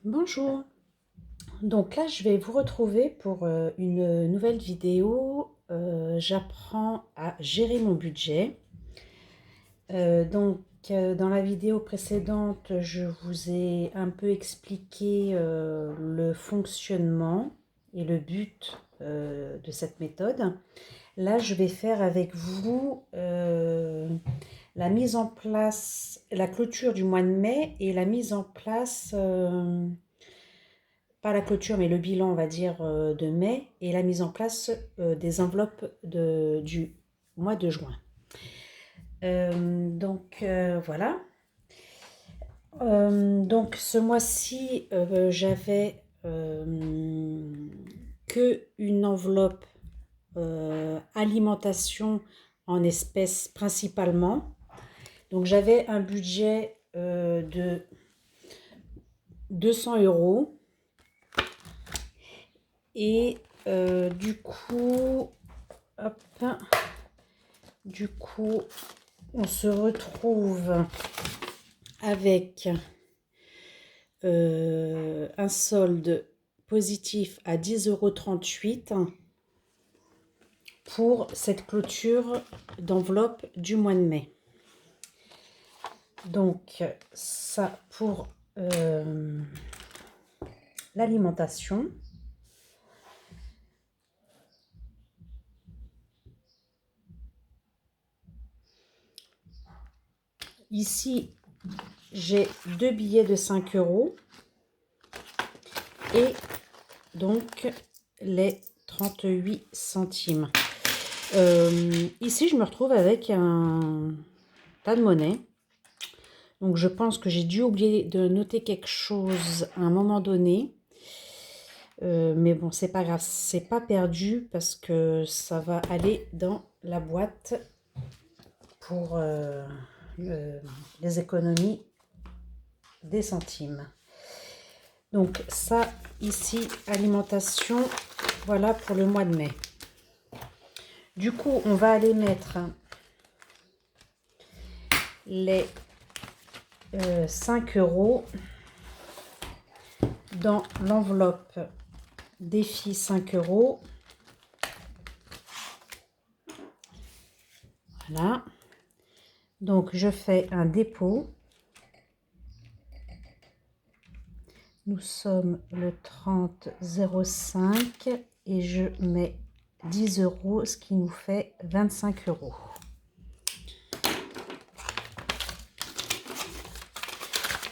Bonjour, donc là je vais vous retrouver pour une nouvelle vidéo. J'apprends à gérer mon budget. Dans la vidéo précédente, je vous ai un peu expliqué le fonctionnement et le but de cette méthode. Là je vais faire avec vous la mise en place, la clôture du mois de mai et la mise en place pas la clôture, mais le bilan, on va dire, de mai et la mise en place des enveloppes du mois de juin. Voilà. Donc ce mois-ci, j'avais que une enveloppe alimentation en espèces principalement. Donc j'avais un budget de 200 € et hop, du coup, on se retrouve avec un solde positif à 10,38 € pour cette clôture d'enveloppe du mois de mai. Donc, ça pour l'alimentation. Ici, j'ai 2 billets de 5 € et donc les 38 centimes. Ici, je me retrouve avec un tas de monnaie. Donc, je pense que j'ai dû oublier de noter quelque chose à un moment donné. Mais bon, c'est pas grave, c'est pas perdu parce que ça va aller dans la boîte pour les économies des centimes. Donc ça, ici, alimentation, voilà pour le mois de mai. Du coup, on va aller mettre les 5 € dans l'enveloppe défi 5 €. Voilà. Donc, je fais un dépôt. Nous sommes le 30/05 et je mets 10 €, ce qui nous fait 25 €.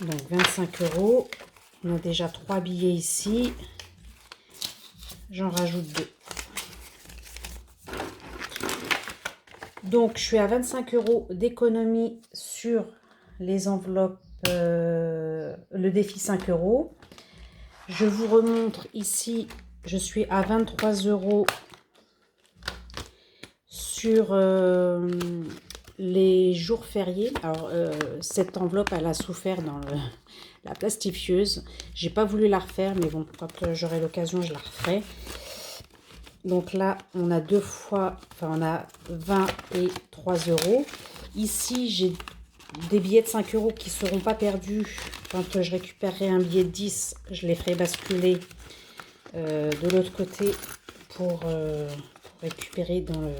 Donc 25 €. On a déjà 3 billets ici. J'en rajoute 2. Donc je suis à 25 € d'économie sur les enveloppes, le défi 5 €. Je vous remontre ici, je suis à 23 € sur les jours fériés. Alors cette enveloppe, elle a souffert dans la plastifieuse. J'ai pas voulu la refaire, mais bon, quand j'aurai l'occasion, je la referai. Donc là, on a deux fois, enfin on a 20 et 3 €. Ici, j'ai des billets de 5 € qui ne seront pas perdus. Quand je récupérerai un billet de 10, je les ferai basculer de l'autre côté pour récupérer dans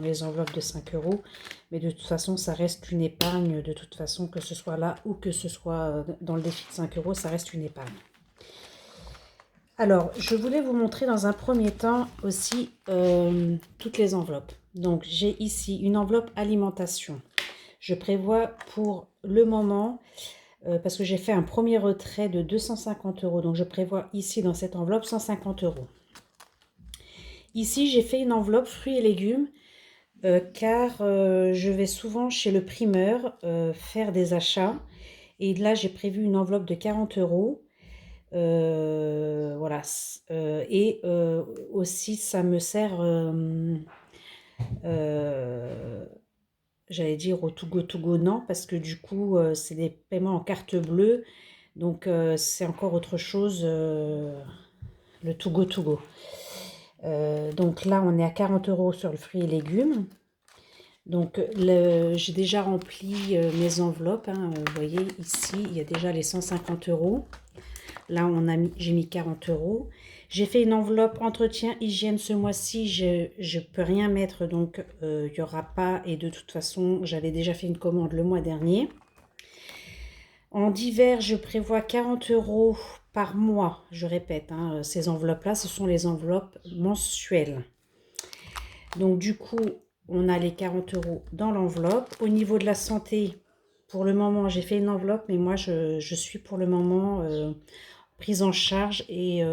les enveloppes de 5 €. Mais de toute façon, ça reste une épargne. De toute façon, que ce soit là ou que ce soit dans le défi de 5 €, ça reste une épargne. Alors, je voulais vous montrer dans un premier temps aussi toutes les enveloppes. Donc, j'ai ici une enveloppe alimentation. Je prévois pour le moment, parce que j'ai fait un premier retrait de 250 €. Donc, je prévois ici dans cette enveloppe 150 €. Ici, j'ai fait une enveloppe fruits et légumes, car je vais souvent chez le primeur faire des achats. Et là, j'ai prévu une enveloppe de 40 €. Voilà. Et aussi, ça me sert, j'allais dire au Togo non, parce que du coup, c'est des paiements en carte bleue. Donc, c'est encore autre chose, le Togo. Donc là, on est à 40 € sur le fruit et légumes. Donc, j'ai déjà rempli mes enveloppes. Vous voyez, ici, il y a déjà les 150 €. Là, j'ai mis 40 euros. J'ai fait une enveloppe entretien hygiène ce mois-ci. Je ne peux rien mettre, donc il n'y aura pas. Et de toute façon, j'avais déjà fait une commande le mois dernier. En divers, je prévois 40 euros par mois. Je répète, hein, ces enveloppes-là, ce sont les enveloppes mensuelles. Donc du coup, on a les 40 euros dans l'enveloppe. Au niveau de la santé, pour le moment, j'ai fait une enveloppe, mais moi, je suis pour le moment prise en charge. Et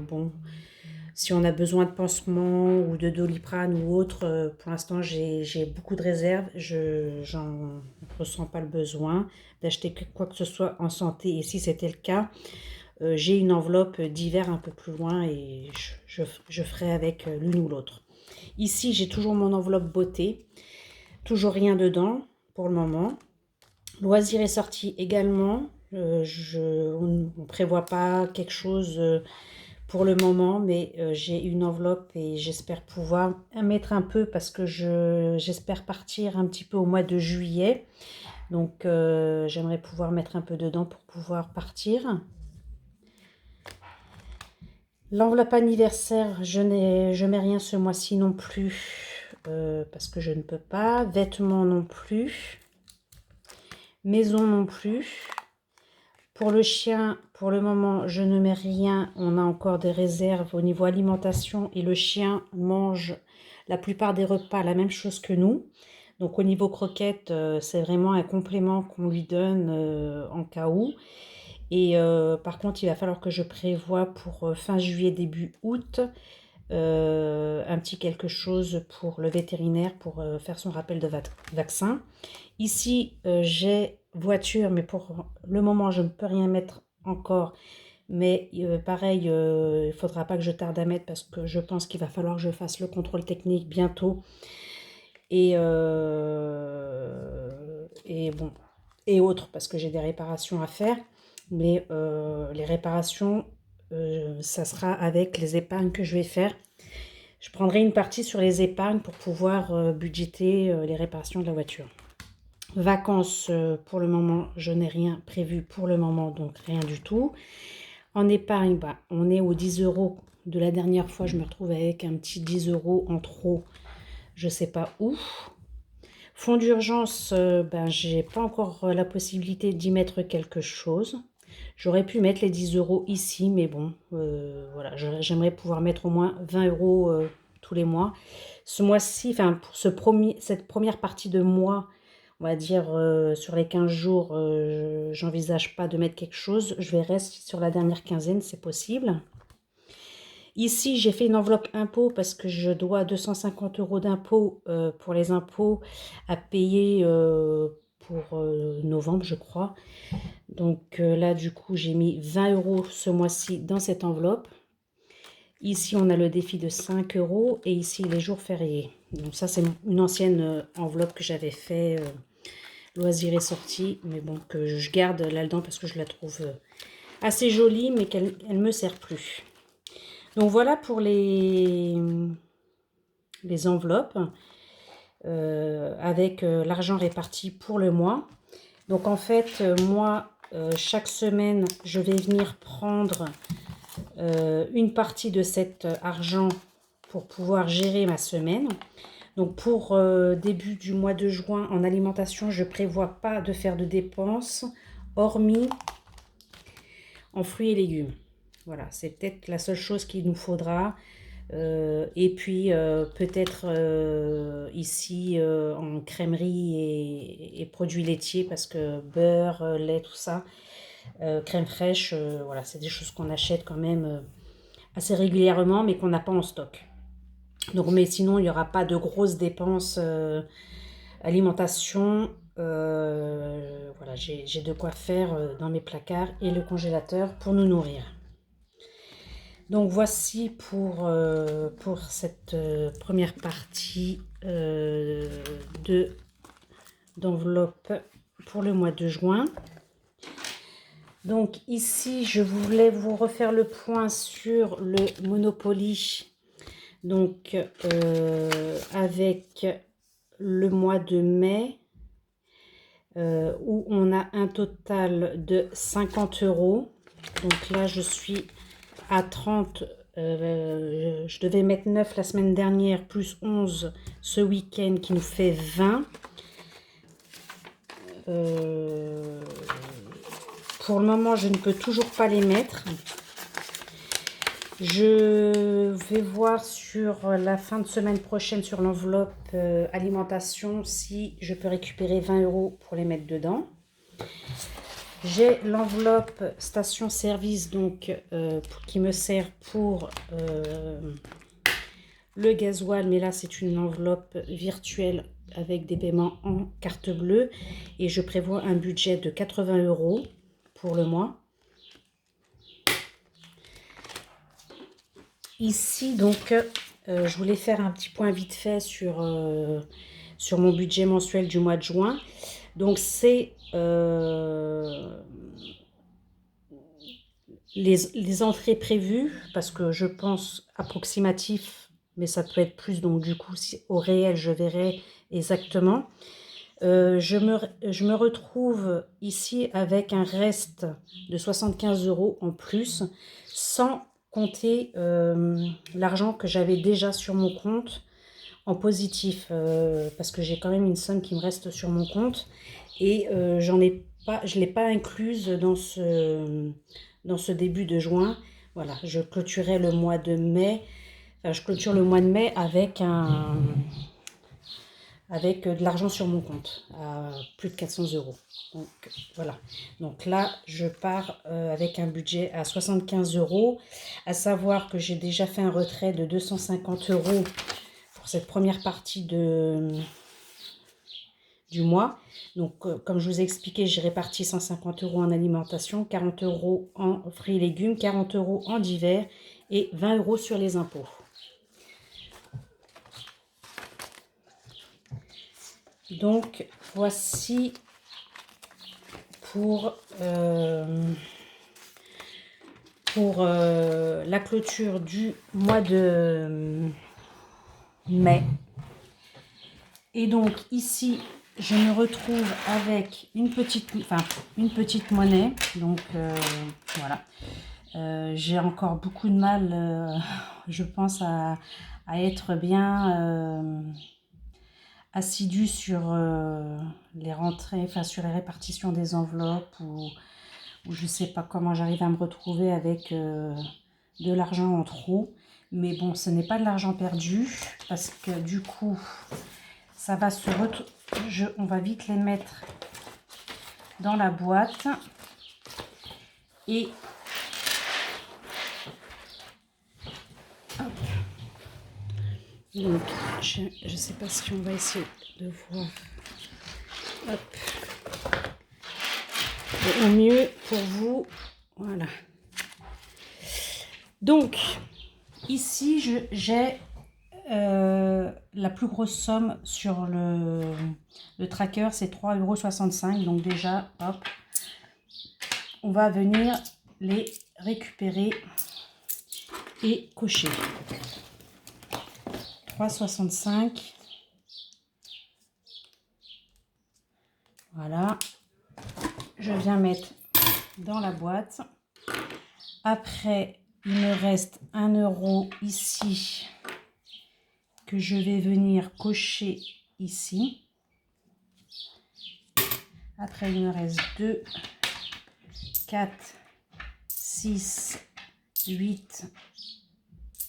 bon, si on a besoin de pansements ou de Doliprane ou autre, pour l'instant, j'ai beaucoup de réserves. J'en ressens pas le besoin d'acheter quoi que ce soit en santé. Et si c'était le cas, j'ai une enveloppe d'hiver un peu plus loin et je ferai avec l'une ou l'autre. Ici, j'ai toujours mon enveloppe beauté. Toujours rien dedans pour le moment. Loisirs et sorties également. On ne prévoit pas quelque chose pour le moment, mais j'ai une enveloppe et j'espère pouvoir mettre un peu parce que j'espère partir un petit peu au mois de juillet. Donc j'aimerais pouvoir mettre un peu dedans pour pouvoir partir. L'enveloppe anniversaire, je mets rien ce mois-ci non plus parce que je ne peux pas. Vêtements non plus. Maison non plus. Pour le chien, pour le moment, je ne mets rien. On a encore des réserves au niveau alimentation et le chien mange la plupart des repas la même chose que nous. Donc au niveau croquettes, c'est vraiment un complément qu'on lui donne en cas où. Et par contre, il va falloir que je prévoie pour fin juillet, début août, un petit quelque chose pour le vétérinaire pour faire son rappel de vaccin. Ici, j'ai voiture, mais pour le moment, je ne peux rien mettre encore. Mais pareil, il ne faudra pas que je tarde à mettre parce que je pense qu'il va falloir que je fasse le contrôle technique bientôt. Et bon, et autres, parce que j'ai des réparations à faire. Mais les réparations, ça sera avec les épargnes que je vais faire. Je prendrai une partie sur les épargnes pour pouvoir budgéter les réparations de la voiture. Vacances, pour le moment, je n'ai rien prévu pour le moment, donc rien du tout. En épargne, bah, on est aux 10 euros de la dernière fois. Je me retrouve avec un petit 10 euros en trop, je ne sais pas où. Fonds d'urgence, ben, j'ai pas encore la possibilité d'y mettre quelque chose. J'aurais pu mettre les 10 euros ici, mais bon, voilà, j'aimerais pouvoir mettre au moins 20 euros tous les mois. Ce mois-ci, enfin pour cette première partie de mois, on va dire sur les 15 jours, j'envisage pas de mettre quelque chose. Je vais rester sur la dernière quinzaine, c'est possible. Ici, j'ai fait une enveloppe impôt parce que je dois 250 euros d'impôt pour les impôts à payer pour novembre, je crois. Donc là, du coup, j'ai mis 20 euros ce mois-ci dans cette enveloppe. Ici, on a le défi de 5 euros et ici, les jours fériés. Donc ça, c'est une ancienne enveloppe que j'avais fait loisirs et sorties, mais bon, que je garde là-dedans parce que je la trouve assez jolie, mais qu'elle ne me sert plus. Donc voilà pour les enveloppes avec l'argent réparti pour le mois. Donc en fait, moi, chaque semaine, je vais venir prendre une partie de cet argent pour pouvoir gérer ma semaine. Donc pour début du mois de juin, en alimentation, je ne prévois pas de faire de dépenses, hormis en fruits et légumes. Voilà, c'est peut-être la seule chose qu'il nous faudra. Et puis peut-être ici en crèmerie et produits laitiers, parce que beurre, lait, tout ça, crème fraîche, voilà, c'est des choses qu'on achète quand même assez régulièrement, mais qu'on n'a pas en stock. Donc, mais sinon, il n'y aura pas de grosses dépenses alimentation. Voilà, j'ai de quoi faire dans mes placards et le congélateur pour nous nourrir. Donc voici pour cette première partie d'enveloppe pour le mois de juin. Donc ici, je voulais vous refaire le point sur le Monopoly. Donc avec le mois de mai, où on a un total de 50 euros. Donc là, je suis à 30. Je devais mettre 9 la semaine dernière, plus 11 ce week-end, qui nous fait 20. Pour le moment, je ne peux toujours pas les mettre. Je vais voir sur la fin de semaine prochaine sur l'enveloppe alimentation si je peux récupérer 20 € pour les mettre dedans. J'ai l'enveloppe station-service donc qui me sert pour le gasoil, mais là c'est une enveloppe virtuelle avec des paiements en carte bleue et je prévois un budget de 80 € pour le mois. Ici donc je voulais faire un petit point vite fait sur mon budget mensuel du mois de juin. Donc c'est les entrées prévues, parce que je pense approximatif, mais ça peut être plus, donc du coup au réel je verrai exactement. Je me retrouve ici avec un reste de 75 € en plus, sans compter l'argent que j'avais déjà sur mon compte en positif, parce que j'ai quand même une somme qui me reste sur mon compte et je ne l'ai pas incluse dans ce début de juin. Voilà, je clôturais le mois de mai, enfin, je clôture le mois de mai avec de l'argent sur mon compte à plus de 400 €. Donc voilà, donc là je pars avec un budget à 75 €, à savoir que j'ai déjà fait un retrait de 250 € pour cette première partie du mois. Donc comme je vous ai expliqué, j'ai réparti 150 € en alimentation, 40 € en fruits et légumes, 40 € en divers et 20 € sur les impôts. Donc voici pour la clôture du mois de mai. Et donc ici je me retrouve avec une petite monnaie. Donc voilà, j'ai encore beaucoup de mal je pense à être bien assidue sur les rentrées, enfin sur les répartitions des enveloppes, ou je ne sais pas comment j'arrive à me retrouver avec de l'argent en trop. Mais bon, ce n'est pas de l'argent perdu, parce que du coup, ça va on va vite les mettre dans la boîte. Et hop. Donc, je ne sais pas si on va essayer de voir. Hop. Et au mieux pour vous. Voilà. Donc, ici, j'ai la plus grosse somme sur le tracker, c'est 3,65 €. Donc déjà, hop, on va venir les récupérer et cocher. 3,65 €. Voilà. Je viens mettre dans la boîte. Après, il me reste 1 € ici que je vais venir cocher ici. Après, il me reste 2, 4, 6, 8,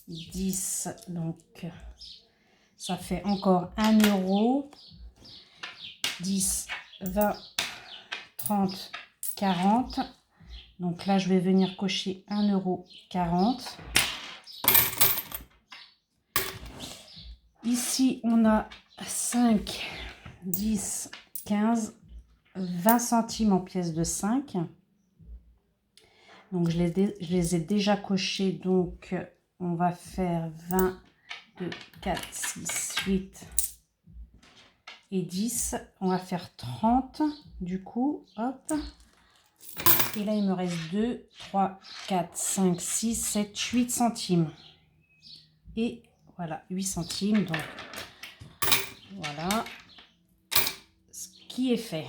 10. Donc, ça fait encore 1 €. 10, 20, 30, 40. Donc là, je vais venir cocher 1,40 €. Ici, on a 5, 10, 15, 20 centimes en pièces de 5. Donc, je les ai déjà cochés. Donc, on va faire 20, 2, 4, 6, 8 et 10. On va faire 30 du coup. Hop. Et là, il me reste 2, 3, 4, 5, 6, 7, 8 centimes. Et voilà, 8 centimes. Donc, voilà ce qui est fait.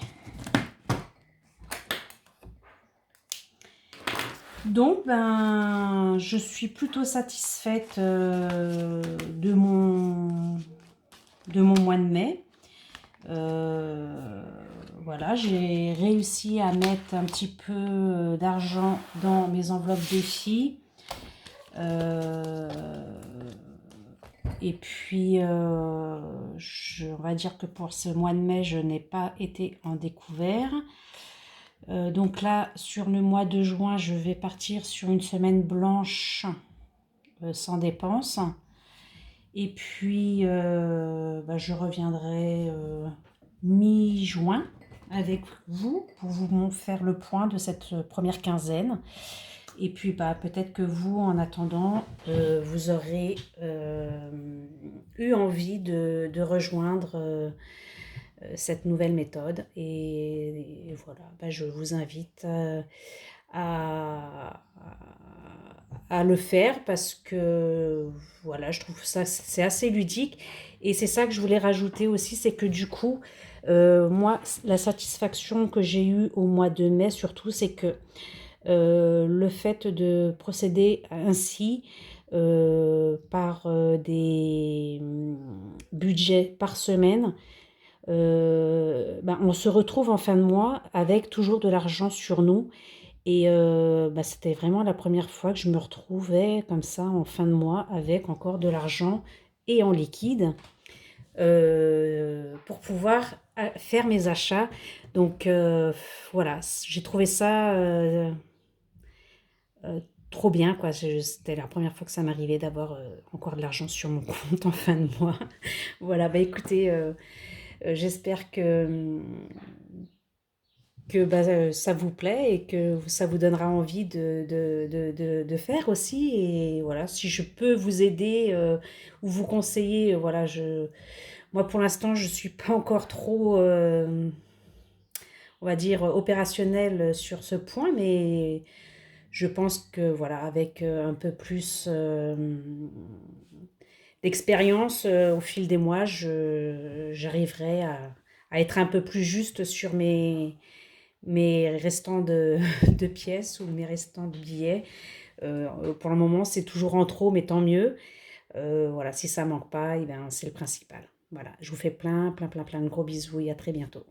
Donc, ben, je suis plutôt satisfaite de mon mois de mai. Voilà, j'ai réussi à mettre un petit peu d'argent dans mes enveloppes défis. Et puis, on va dire que pour ce mois de mai, je n'ai pas été en découvert. Donc là, sur le mois de juin, je vais partir sur une semaine blanche sans dépenses. Et puis, bah, je reviendrai mi-juin avec vous pour vous faire le point de cette première quinzaine. Et puis, bah, peut-être que vous, en attendant, vous aurez eu envie de rejoindre cette nouvelle méthode. Et voilà, bah, je vous invite à, à le faire parce que voilà, je trouve ça c'est assez ludique. Et c'est ça que je voulais rajouter aussi, c'est que du coup, moi, la satisfaction que j'ai eue au mois de mai, surtout, c'est que le fait de procéder ainsi par des budgets par semaine, ben, on se retrouve en fin de mois avec toujours de l'argent sur nous. Et bah, c'était vraiment la première fois que je me retrouvais comme ça en fin de mois avec encore de l'argent et en liquide pour pouvoir faire mes achats. Donc voilà, j'ai trouvé ça trop bien, quoi. C'était la première fois que ça m'arrivait d'avoir encore de l'argent sur mon compte en fin de mois. Voilà, bah écoutez, j'espère que bah, ça vous plaît et que ça vous donnera envie de faire aussi. Et voilà, si je peux vous aider ou vous conseiller, voilà, moi pour l'instant, je ne suis pas encore trop, on va dire, opérationnelle sur ce point, mais je pense que voilà, avec un peu plus d'expérience au fil des mois, j'arriverai à être un peu plus juste sur mes restants de pièces ou mes restants de billets. Pour le moment, c'est toujours en trop, mais tant mieux. Voilà, si ça manque pas, eh ben, c'est le principal. Voilà, je vous fais plein de gros bisous et à très bientôt.